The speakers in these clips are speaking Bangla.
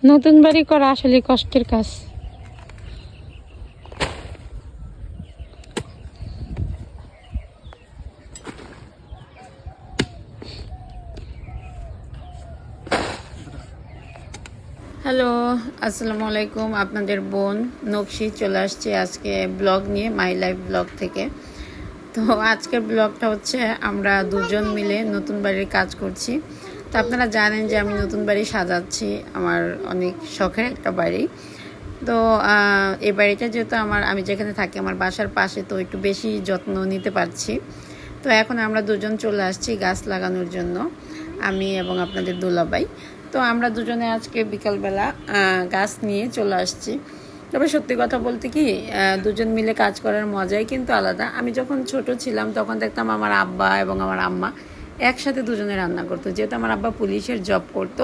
নতুন বাড়ি করা আসলে কষ্টের কাজ। হ্যালো, আসসালামু আলাইকুম। আপনাদের বোন নকশি চলে আসছে আজকে ব্লগ নিয়ে, মাই লাইফ ব্লগ থেকে। তো আজকের ব্লগটা হচ্ছে আমরা দুজন মিলে নতুন বাড়ির কাজ করছি। তো আপনারা জানেন যে আমি নতুন বাড়ি সাজাচ্ছি, আমার অনেক শখের একটা বাড়ি। তো এই বাড়িটা যেহেতু আমি যেখানে থাকি আমার বাসার পাশে, তো একটু বেশি যত্ন নিতে পারছি। তো এখন আমরা দুজন চলে আসছি গাছ লাগানোর জন্য, আমি এবং আপনাদের দুলাভাই। তো আমরা দুজনে আজকে বিকালবেলা গাছ নিয়ে চলে আসছি। তবে সত্যি কথা বলতে কি, দুজন মিলে কাজ করার মজাই কিন্তু আলাদা। আমি যখন ছোট ছিলাম তখন দেখতাম আমার আব্বা এবং আমার আম্মা একসাথে দুজনে রান্না করতো, যেহেতু আমার আব্বা পুলিশের জব করতো।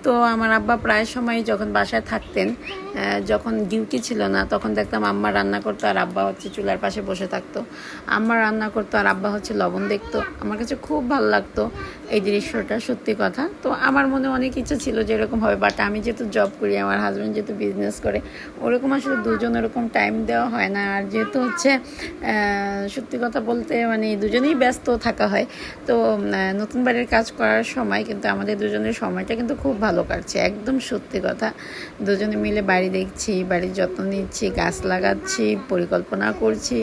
তো আমার আব্বা প্রায় সময় যখন বাসায় থাকতেন, যখন ডিউটি ছিল না, তখন দেখতাম আম্মা রান্না করতো আর আব্বা হচ্ছে চুলার পাশে বসে থাকতো। আম্মা রান্না করতো আর আব্বা হচ্ছে লবণ দেখতো। আমার কাছে খুব ভালো লাগতো এই দৃশ্যটা, সত্যি কথা। তো আমার মনে অনেক ইচ্ছা ছিল যে এরকম হবে, বাট আমি যেহেতু জব করি, আমার হাজব্যান্ড যেহেতু বিজনেস করে, ওরকম আসলে দুজন ওরকম টাইম দেওয়া হয় না। আর যেহেতু হচ্ছে সত্যি কথা বলতে মানে দুজনেই ব্যস্ত থাকা হয়। তো নতুন বাড়ির কাজ করার সময় কিন্তু আমাদের দুজনের সময়টা কিন্তু খুব ভালো কাটছে, একদম সত্যি কথা। দুজনে মিলে বাড়ি দেখছি, বাড়ির যত্ন নিচ্ছি, গাছ লাগাচ্ছি, পরিকল্পনা করছি।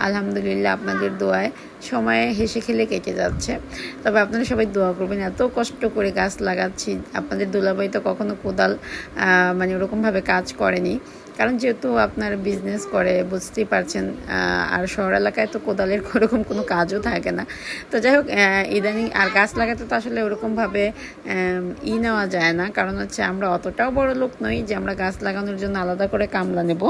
আলহামদুলিল্লাহ আপনাদের দোয়ায় সময় হেসে খেলে কেটে যাচ্ছে। তবে আপনারা সবাই দোয়া করবেন, এত কষ্ট করে গাছ লাগাচ্ছি। আপনাদের দুলাভাই তো কখনো কোদাল মানে ওরকমভাবে কাজ করেনি, কারণ যেহেতু আপনার বিজনেস করে, বুঝতেই পারছেন। আর শহর এলাকায় তো কোদালের ওরকম কোনো কাজও থাকে না। তো যাই হোক, ইদানিং আর গাছ লাগাতে তো আসলে ওরকমভাবে নেওয়া যায় না, কারণ হচ্ছে আমরা অতটাও বড় লোক নই যে আমরা গাছ লাগানোর জন্য আলাদা করে কামলা নেব।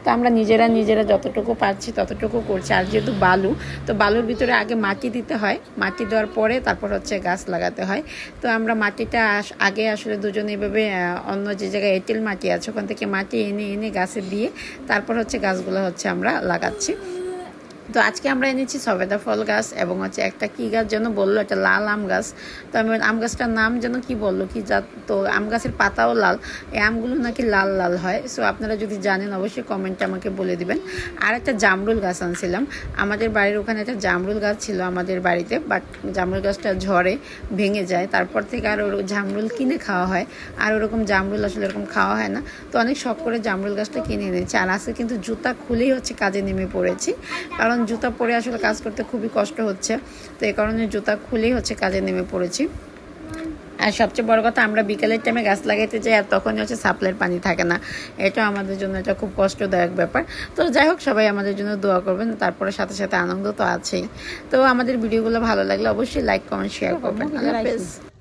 তো আমরা নিজেরা যতটুকু পারছি ততটুকু করছি। আর যেহেতু বালু, তো বালুর ভিতরে আগে মাটি দিতে হয়, মাটি দেওয়ার পরে তারপর হচ্ছে গাছ লাগাতে হয়। তো আমরা মাটিটা আগে আসলে দুজনে এভাবে অন্য যে জায়গায় এঁটেল মাটি আছে ওখান থেকে মাটি এনে গাছে দিয়ে তারপর হচ্ছে গাছগুলো হচ্ছে আমরা লাগাচ্ছি। তো আজকে আমরা এনেছি সবেদা ফল গাছ এবং হচ্ছে একটা কী গাছ যেন বললো, একটা লাল আম গাছ। তো আমি আম গাছটার নাম যেন কি বললো, কি জাত, তো আম গাছের পাতাও লাল, এই আমগুলো নাকি লাল লাল হয়। সো আপনারা যদি জানেন অবশ্যই কমেন্টে আমাকে বলে দিবেন। আর একটা জামরুল গাছ আনছিলাম, আমাদের বাড়ির ওখানে একটা জামরুল গাছ ছিল আমাদের বাড়িতে, বাট জামরুল গাছটা ঝড়ে ভেঙে যায়, তারপর থেকে আর ওর জামরুল কিনে খাওয়া হয়। আর ওরকম জামরুল আসলে এরকম খাওয়া হয় না। তো অনেক শখ করে জামরুল গাছটা কিনে এনেছি। আর আজকে কিন্তু জুতা খুলেই হচ্ছে কাজে নেমে পড়েছি, কারণ জুতা পরে আসলে কাজ করতে খুবই কষ্ট হচ্ছে। তো এই কারণে জুতা খুলেই হচ্ছে কাজে নেমে পড়েছি। আর সবচেয়ে বড় কথা, আমরা বিকালের টাইমে গাছ লাগাইতে যাই আর তখনই হচ্ছে সাপ্লাইয়ের পানি থাকে না। এটা আমাদের জন্য এটা খুব কষ্টদায়ক ব্যাপার। তো যাই হোক, সবাই আমাদের জন্য দোয়া করবেন, তারপরে সাথে সাথে আনন্দ তো আছেই। তো আমাদের ভিডিওগুলো ভালো লাগলে অবশ্যই লাইক, কমেন্ট, শেয়ার করবেন। আল্লাহ হাফেজ।